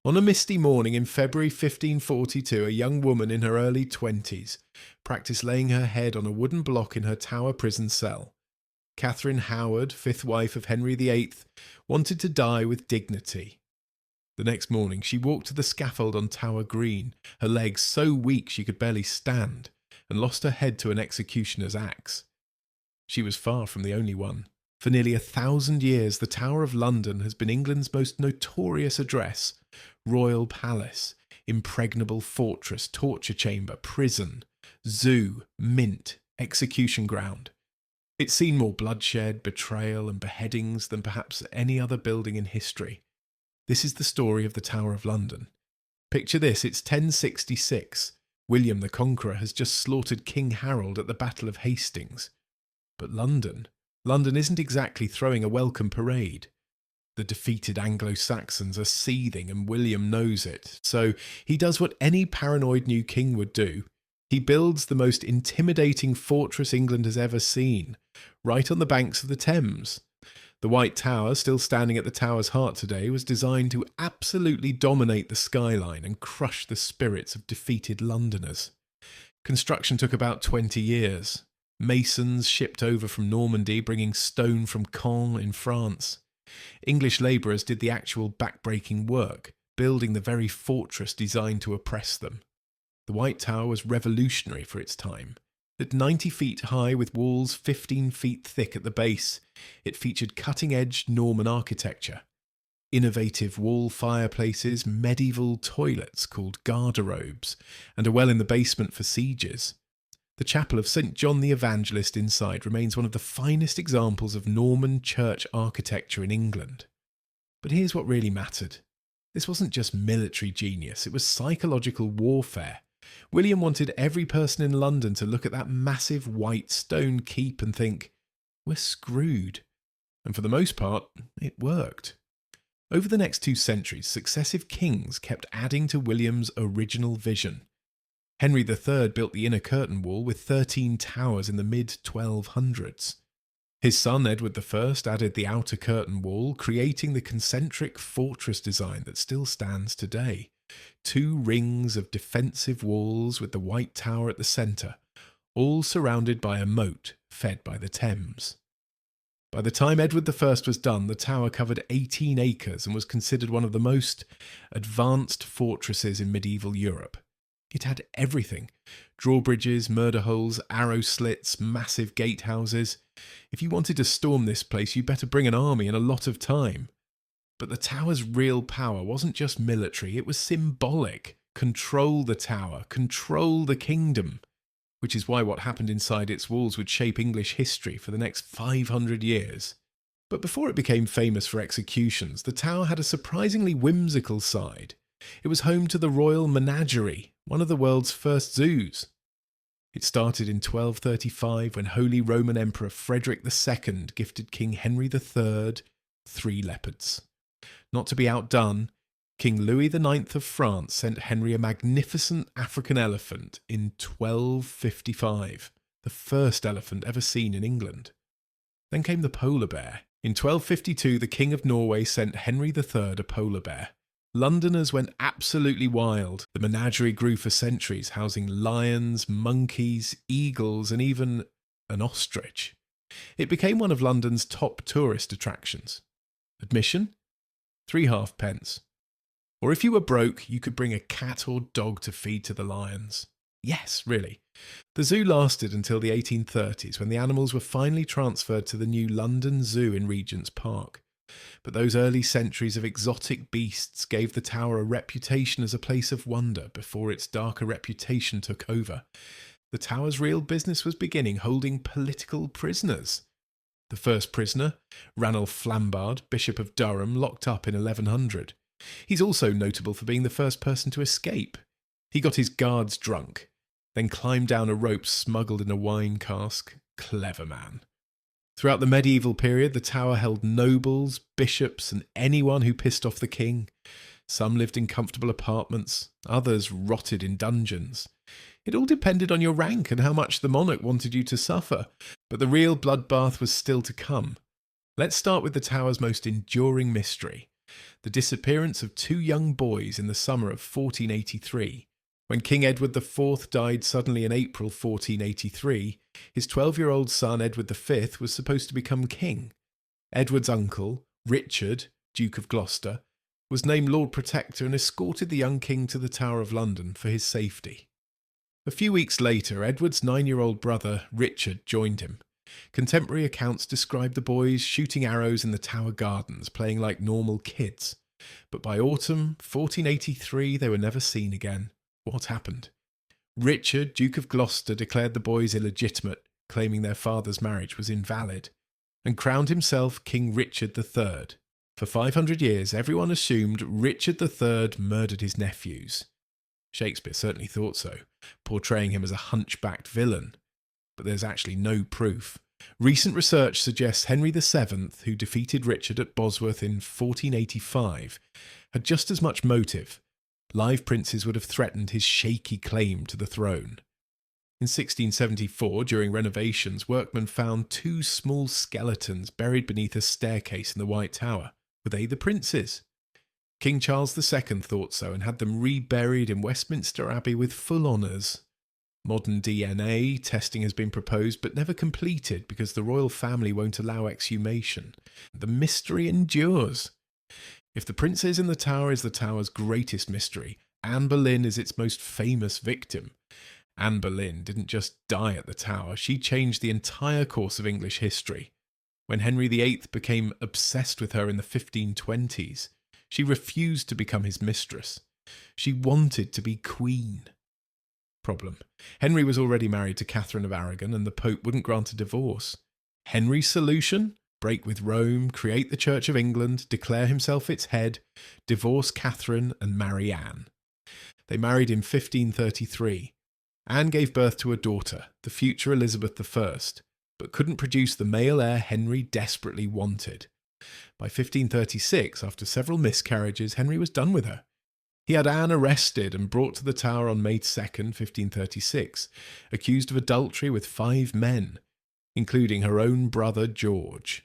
On a misty morning in February 1542, a young woman in her early 20s practised laying her head on a wooden block in her Tower prison cell. Catherine Howard, fifth wife of Henry VIII, wanted to die with dignity. The next morning she walked to the scaffold on Tower Green, her legs so weak she could barely stand, and lost her head to an executioner's axe. She was far from the only one. For nearly 1,000 years the Tower of London has been England's most notorious address: royal palace, impregnable fortress, torture chamber, prison, zoo, mint, execution ground. It's seen more bloodshed, betrayal and beheadings than perhaps any other building in history. This is the story of the Tower of London. Picture this, it's 1066. William the Conqueror has just slaughtered King Harold at the Battle of Hastings. But London isn't exactly throwing a welcome parade. The defeated Anglo-Saxons are seething and William knows it. So he does what any paranoid new king would do. He builds the most intimidating fortress England has ever seen, right on the banks of the Thames. The White Tower, still standing at the Tower's heart today, was designed to absolutely dominate the skyline and crush the spirits of defeated Londoners. Construction took about 20 years. Masons shipped over from Normandy, bringing stone from Caen in France. English labourers did the actual back-breaking work, building the very fortress designed to oppress them. The White Tower was revolutionary for its time. At 90 feet high with walls 15 feet thick at the base, it featured cutting-edge Norman architecture. Innovative wall fireplaces, medieval toilets called garderobes, and a well in the basement for sieges. The chapel of St. John the Evangelist inside remains one of the finest examples of Norman church architecture in England. But here's what really mattered. This wasn't just military genius, it was psychological warfare. William wanted every person in London to look at that massive white stone keep and think, we're screwed. And for the most part, it worked. Over the next 2 centuries, successive kings kept adding to William's original vision. Henry III built the inner curtain wall with 13 towers in the mid-1200s. His son Edward I added the outer curtain wall, creating the concentric fortress design that still stands today. 2 rings of defensive walls with the White Tower at the centre, all surrounded by a moat fed by the Thames. By the time Edward I was done, the tower covered 18 acres and was considered one of the most advanced fortresses in medieval Europe. It had everything: drawbridges, murder holes, arrow slits, massive gatehouses. If you wanted to storm this place, you'd better bring an army and a lot of time. But the tower's real power wasn't just military, it was symbolic. Control the tower, control the kingdom. Which is why what happened inside its walls would shape English history for the next 500 years. But before it became famous for executions, the tower had a surprisingly whimsical side. It was home to the Royal Menagerie, one of the world's first zoos. It started in 1235 when Holy Roman Emperor Frederick II gifted King Henry III 3 leopards. Not to be outdone, King Louis IX of France sent Henry a magnificent African elephant in 1255, the first elephant ever seen in England. Then came the polar bear. In 1252, the King of Norway sent Henry III a polar bear. Londoners went absolutely wild. The menagerie grew for centuries, housing lions, monkeys, eagles, and even an ostrich. It became one of London's top tourist attractions. Admission? 3 halfpence. Or if you were broke, you could bring a cat or dog to feed to the lions. Yes, really. The zoo lasted until the 1830s, when the animals were finally transferred to the new London Zoo in Regent's Park. But those early centuries of exotic beasts gave the tower a reputation as a place of wonder before its darker reputation took over. The tower's real business was beginning, holding political prisoners. The first prisoner, Ranulph Flambard, Bishop of Durham, locked up in 1100. He's also notable for being the first person to escape. He got his guards drunk, then climbed down a rope smuggled in a wine cask. Clever man. Throughout the medieval period, the tower held nobles, bishops, and anyone who pissed off the king. Some lived in comfortable apartments, others rotted in dungeons. It all depended on your rank and how much the monarch wanted you to suffer, but the real bloodbath was still to come. Let's start with the tower's most enduring mystery, the disappearance of two young boys in the summer of 1483. When King Edward IV died suddenly in April 1483, his 12-year-old son Edward V was supposed to become king. Edward's uncle, Richard, Duke of Gloucester, was named Lord Protector and escorted the young king to the Tower of London for his safety. A few weeks later, Edward's 9-year-old brother, Richard, joined him. Contemporary accounts describe the boys shooting arrows in the Tower gardens, playing like normal kids. But by autumn 1483, they were never seen again. What happened? Richard, Duke of Gloucester, declared the boys illegitimate, claiming their father's marriage was invalid, and crowned himself King Richard III. For 500 years, everyone assumed Richard III murdered his nephews. Shakespeare certainly thought so, portraying him as a hunchbacked villain. But there's actually no proof. Recent research suggests Henry VII, who defeated Richard at Bosworth in 1485, had just as much motive. Live princes would have threatened his shaky claim to the throne. In 1674, during renovations, workmen found two small skeletons buried beneath a staircase in the White Tower. Were they the princes? King Charles II thought so and had them reburied in Westminster Abbey with full honours. Modern DNA testing has been proposed but never completed because the royal family won't allow exhumation. The mystery endures. If the princess in the tower is the tower's greatest mystery, Anne Boleyn is its most famous victim. Anne Boleyn didn't just die at the tower, she changed the entire course of English history. When Henry VIII became obsessed with her in the 1520s, she refused to become his mistress. She wanted to be queen. Problem: Henry was already married to Catherine of Aragon and the Pope wouldn't grant a divorce. Henry's solution? Break with Rome, create the Church of England, declare himself its head, divorce Catherine and marry Anne. They married in 1533. Anne gave birth to a daughter, the future Elizabeth I, but couldn't produce the male heir Henry desperately wanted. By 1536, after several miscarriages, Henry was done with her. He had Anne arrested and brought to the Tower on May 2nd, 1536, accused of adultery with 5 men, including her own brother George.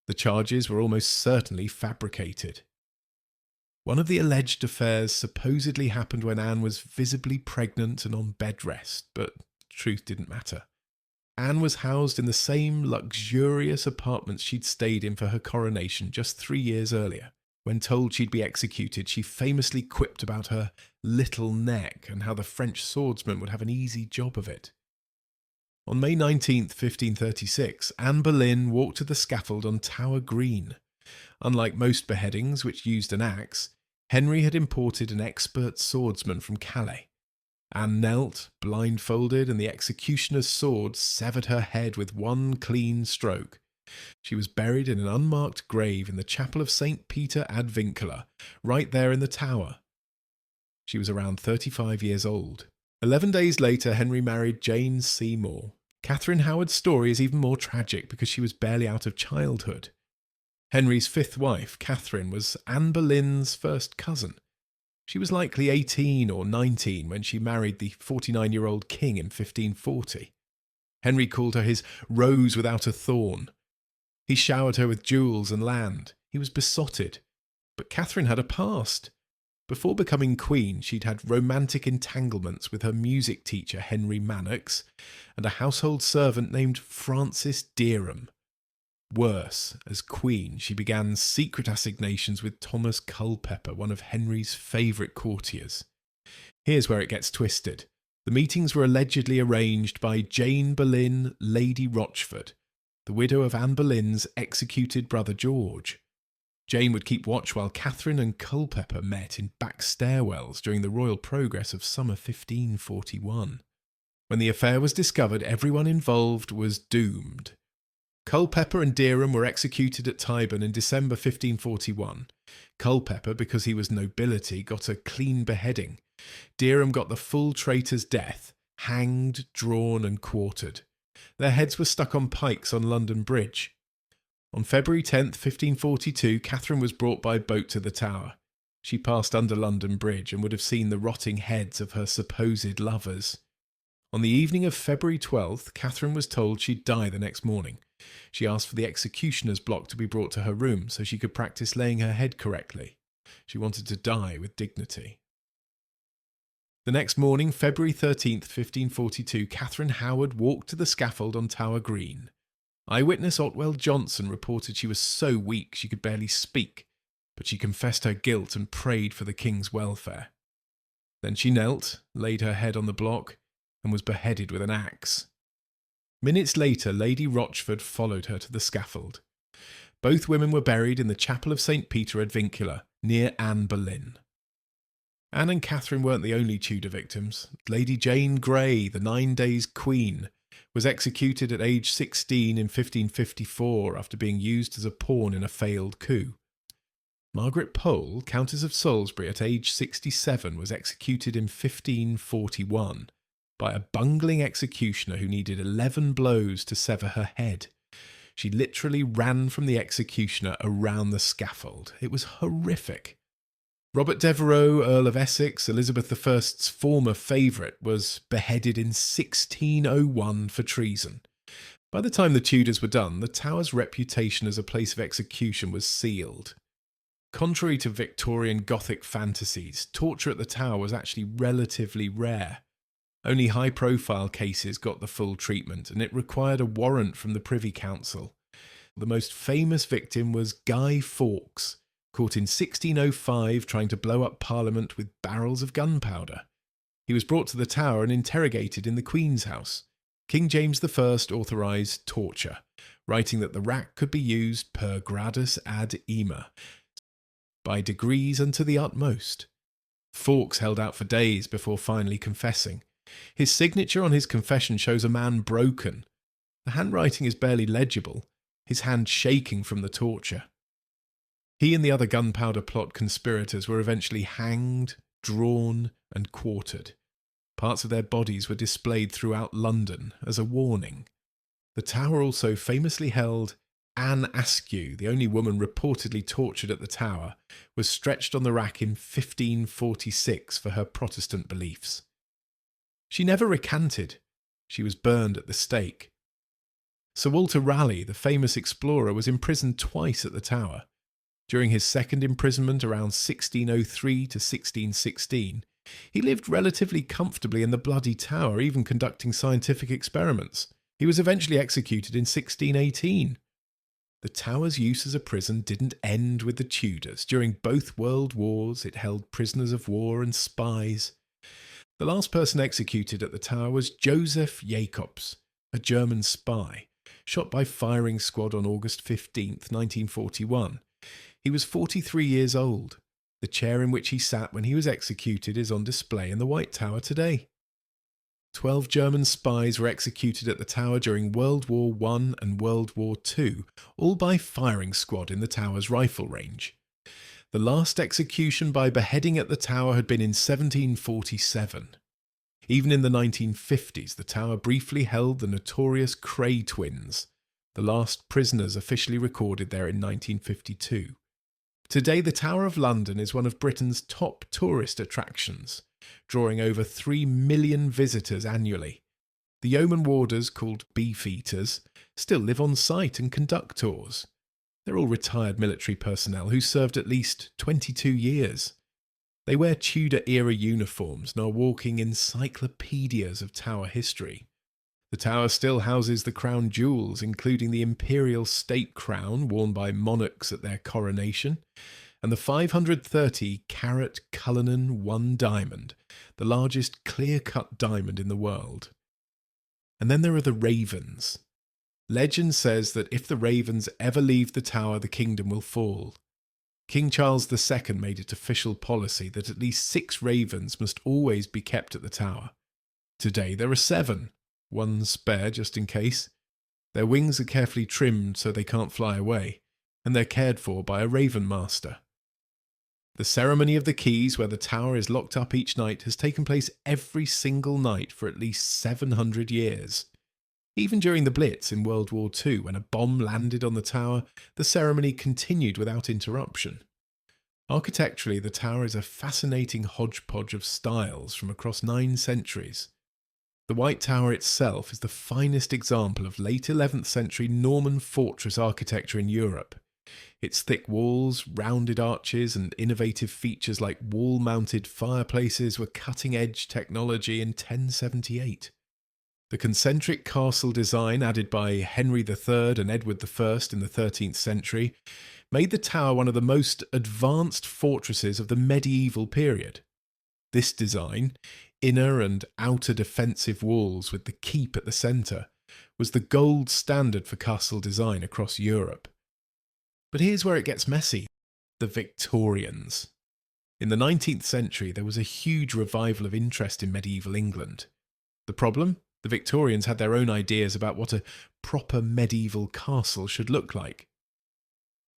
The charges were almost certainly fabricated. One of the alleged affairs supposedly happened when Anne was visibly pregnant and on bed rest, but truth didn't matter. Anne was housed in the same luxurious apartments she'd stayed in for her coronation just 3 years earlier. When told she'd be executed, she famously quipped about her little neck and how the French swordsman would have an easy job of it. On May 19th, 1536, Anne Boleyn walked to the scaffold on Tower Green. Unlike most beheadings, which used an axe, Henry had imported an expert swordsman from Calais. Anne knelt, blindfolded, and the executioner's sword severed her head with one clean stroke. She was buried in an unmarked grave in the chapel of St. Peter ad Vincula, right there in the tower. She was around 35 years old. 11 days later, Henry married Jane Seymour. Catherine Howard's story is even more tragic because she was barely out of childhood. Henry's 5th wife, Catherine, was Anne Boleyn's first cousin. She was likely 18 or 19 when she married the 49-year-old king in 1540. Henry called her his rose without a thorn. He showered her with jewels and land. He was besotted. But Catherine had a past. Before becoming queen, she'd had romantic entanglements with her music teacher Henry Manox and a household servant named Frances Dereham. Worse, as queen, she began secret assignations with Thomas Culpeper, one of Henry's favourite courtiers. Here's where it gets twisted. The meetings were allegedly arranged by Jane Boleyn, Lady Rochford, the widow of Anne Boleyn's executed brother George. Jane would keep watch while Catherine and Culpeper met in back stairwells during the royal progress of summer 1541. When the affair was discovered, everyone involved was doomed. Culpeper and Dereham were executed at Tyburn in December 1541. Culpeper, because he was nobility, got a clean beheading. Dereham got the full traitor's death, hanged, drawn and quartered. Their heads were stuck on pikes on London Bridge. On February 10th, 1542, Catherine was brought by boat to the Tower. She passed under London Bridge and would have seen the rotting heads of her supposed lovers. On the evening of February 12th, Catherine was told she'd die the next morning. She asked for the executioner's block to be brought to her room so she could practice laying her head correctly. She wanted to die with dignity. The next morning, February 13th, 1542, Catherine Howard walked to the scaffold on Tower Green. Eyewitness Otwell Johnson reported she was so weak she could barely speak, but she confessed her guilt and prayed for the king's welfare. Then she knelt, laid her head on the block, and was beheaded with an axe. Minutes later, Lady Rochford followed her to the scaffold. Both women were buried in the Chapel of St. Peter at Vincula, near Anne Boleyn. Anne and Catherine weren't the only Tudor victims. Lady Jane Grey, the 9 Days' Queen, was executed at age 16 in 1554 after being used as a pawn in a failed coup. Margaret Pole, Countess of Salisbury, at age 67, was executed in 1541 by a bungling executioner who needed 11 blows to sever her head. She literally ran from the executioner around the scaffold. It was horrific. Robert Devereux, Earl of Essex, Elizabeth I's former favourite, was beheaded in 1601 for treason. By the time the Tudors were done, the Tower's reputation as a place of execution was sealed. Contrary to Victorian Gothic fantasies, torture at the Tower was actually relatively rare. Only high-profile cases got the full treatment, and it required a warrant from the Privy Council. The most famous victim was Guy Fawkes, caught in 1605 trying to blow up Parliament with barrels of gunpowder. He was brought to the Tower and interrogated in the Queen's house. King James I authorised torture, writing that the rack could be used per gradus ad ima, by degrees and to the utmost. Fawkes held out for days before finally confessing. His signature on his confession shows a man broken. The handwriting is barely legible, his hand shaking from the torture. He and the other gunpowder plot conspirators were eventually hanged, drawn, and quartered. Parts of their bodies were displayed throughout London as a warning. The Tower also famously held Anne Askew, the only woman reportedly tortured at the Tower, was stretched on the rack in 1546 for her Protestant beliefs. She never recanted. She was burned at the stake. Sir Walter Raleigh, the famous explorer, was imprisoned twice at the Tower. During his second imprisonment around 1603 to 1616, he lived relatively comfortably in the bloody Tower, even conducting scientific experiments. He was eventually executed in 1618. The Tower's use as a prison didn't end with the Tudors. During both world wars, it held prisoners of war and spies. The last person executed at the Tower was Joseph Jacobs, a German spy, shot by firing squad on August 15, 1941. He was 43 years old. The chair in which he sat when he was executed is on display in the White Tower today. 12 German spies were executed at the Tower during World War I and World War II, all by firing squad in the Tower's rifle range. The last execution by beheading at the Tower had been in 1747. Even in the 1950s, the Tower briefly held the notorious Cray twins, the last prisoners officially recorded there in 1952. Today, the Tower of London is one of Britain's top tourist attractions, drawing over 3 million visitors annually. The yeoman warders, called Beefeaters, still live on site and conduct tours. They're all retired military personnel who served at least 22 years. They wear Tudor-era uniforms and are walking encyclopedias of Tower history. The Tower still houses the crown jewels, including the imperial state crown worn by monarchs at their coronation, and the 530-carat Cullinan 1 diamond, the largest clear-cut diamond in the world. And then there are the ravens. Legend says that if the ravens ever leave the Tower, the kingdom will fall. King Charles II made it official policy that at least 6 ravens must always be kept at the Tower. Today there are 7, one spare just in case. Their wings are carefully trimmed so they can't fly away, and they're cared for by a raven master. The ceremony of the keys, where the Tower is locked up each night, has taken place every single night for at least 700 years. Even during the Blitz in World War II, when a bomb landed on the Tower, the ceremony continued without interruption. Architecturally, the Tower is a fascinating hodgepodge of styles from across 9 centuries. The White Tower itself is the finest example of late 11th century Norman fortress architecture in Europe. Its thick walls, rounded arches, and innovative features like wall-mounted fireplaces were cutting-edge technology in 1078. The concentric castle design added by Henry III and Edward I in the 13th century made the tower one of the most advanced fortresses of the medieval period. This design, inner and outer defensive walls with the keep at the centre, was the gold standard for castle design across Europe. But here's where it gets messy: the Victorians. In the 19th century, there was a huge revival of interest in medieval England. The problem? The Victorians had their own ideas about what a proper medieval castle should look like.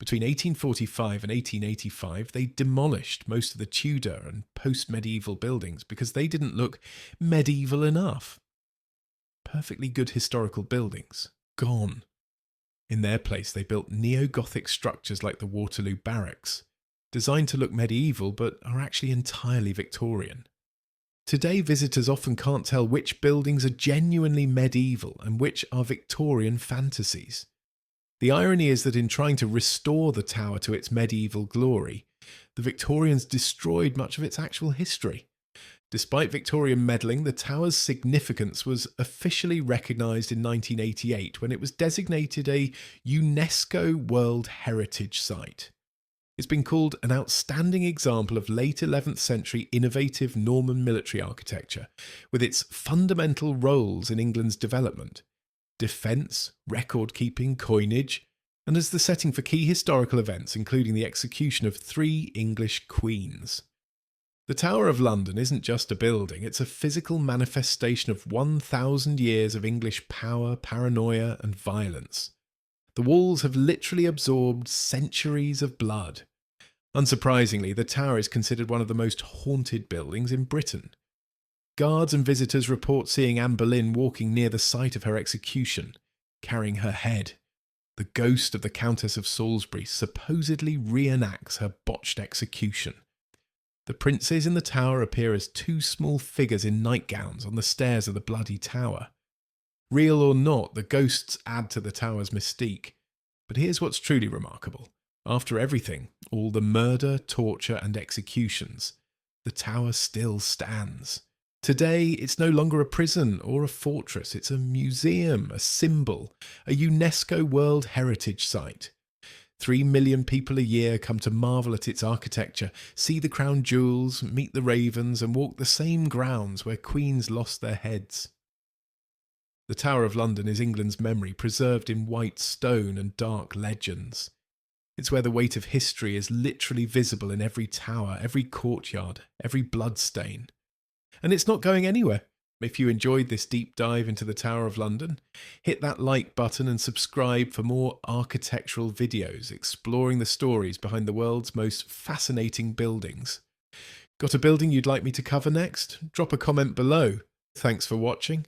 Between 1845 and 1885, they demolished most of the Tudor and post-medieval buildings because they didn't look medieval enough. Perfectly good historical buildings, gone. In their place, they built neo-Gothic structures like the Waterloo Barracks, designed to look medieval but are actually entirely Victorian. Today, visitors often can't tell which buildings are genuinely medieval and which are Victorian fantasies. The irony is that in trying to restore the tower to its medieval glory, the Victorians destroyed much of its actual history. Despite Victorian meddling, the tower's significance was officially recognised in 1988 when it was designated a UNESCO World Heritage Site. It's been called an outstanding example of late 11th century innovative Norman military architecture, with its fundamental roles in England's development: defence, record-keeping, coinage, and as the setting for key historical events including the execution of 3 English queens. The Tower of London isn't just a building, it's a physical manifestation of 1,000 years of English power, paranoia, and violence. The walls have literally absorbed centuries of blood. Unsurprisingly, the tower is considered one of the most haunted buildings in Britain. Guards and visitors report seeing Anne Boleyn walking near the site of her execution, carrying her head. The ghost of the Countess of Salisbury supposedly reenacts her botched execution. The princes in the tower appear as 2 small figures in nightgowns on the stairs of the bloody tower. Real or not, the ghosts add to the tower's mystique. But here's what's truly remarkable. After everything, all the murder, torture and executions, the tower still stands. Today, it's no longer a prison or a fortress, it's a museum, a symbol, a UNESCO World Heritage Site. 3 million people a year come to marvel at its architecture, see the crown jewels, meet the ravens and walk the same grounds where queens lost their heads. The Tower of London is England's memory, preserved in white stone and dark legends. It's where the weight of history is literally visible in every tower, every courtyard, every bloodstain. And it's not going anywhere. If you enjoyed this deep dive into the Tower of London, hit that like button and subscribe for more architectural videos exploring the stories behind the world's most fascinating buildings. Got a building you'd like me to cover next? Drop a comment below. Thanks for watching,